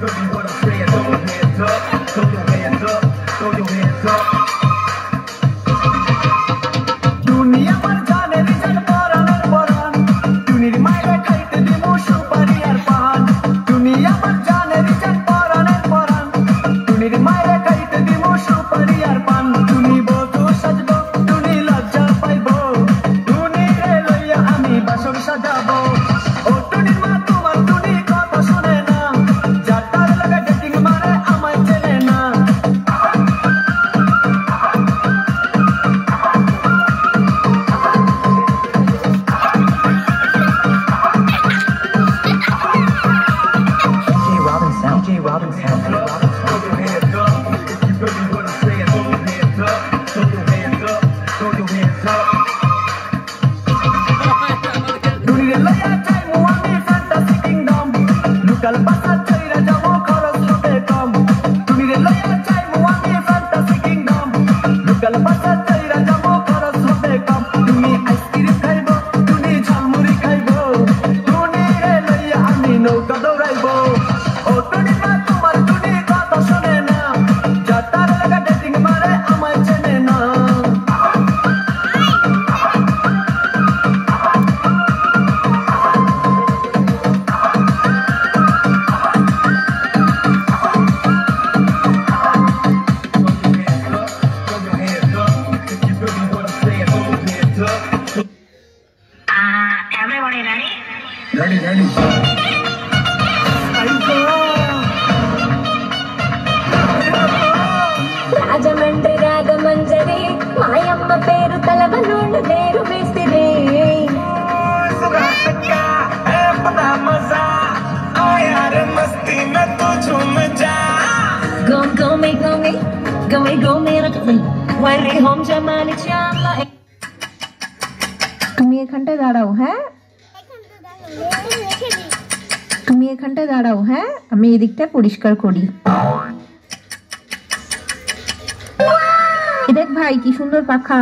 feel me what I'm saying? Throw your hands up, throw your hands up, throw your hands up. দুনিয়া আমার জানে reason পরানের পরান টুনির মাইরে খাইতে দিমু সুপারি আর পান দুনিয়া আমার জানে রিজন পরানের পরান টুনির মাইরে খাইতে দিমু সুপারি আর পান টুনি বধু সাজবো টুনি লজ্জা পাইবো টুনি রে লইয়া আমি বাসর সাজাবো ও টুনির মা তোমার টুনি কথা শুনে না যাতার লাগা ডেটিং মারে আমায় চেনে না DJ Robin sound. Throw your hands up, if you feel me what I'm saying? Throw your hands up, throw your hands up, throw your hands up. টুনির লইয়া যাইমু আমি ফ্যান্টাসি কিংডম লোকাল বাসা চাইরা যাবো খরচ হবে কম টুনির লইয়া যাইমু আমি ফ্যান্টাসি কিংডম লোকাল বাসা চাইরা যাবো খরচ হবে কম তুমি আইসক্রিম খাইবো টুনি ঝালমুড়ি খাইবো টুনি রে লইয়া আমি নৌকা দৌড়াইবো ও টুনি মা তোমার টুনি কথা শোনে না যাতার লাগা ডেটিং মারে আমায় চেনে না Throw your hands up, if you feel me what I'm saying? Throw your hands up. Everybody ready? Ready, ready. Rajahmundry Ragamanjari మాయమ్మ పేరు తలవనోళ్ళు నేరు వేసిరే గోమ్ గోమే గోమే గోమే గోమే রকমে ওয়ারি হোম জামালি চালা তুমি এখানটায় দাঁড়াও হ্যাঁ তুমি এখানটায় দাঁড়াও হ্যাঁ আমি এদিকটা পরিষ্কার করি দেখ ভাই কি সুন্দর পাখা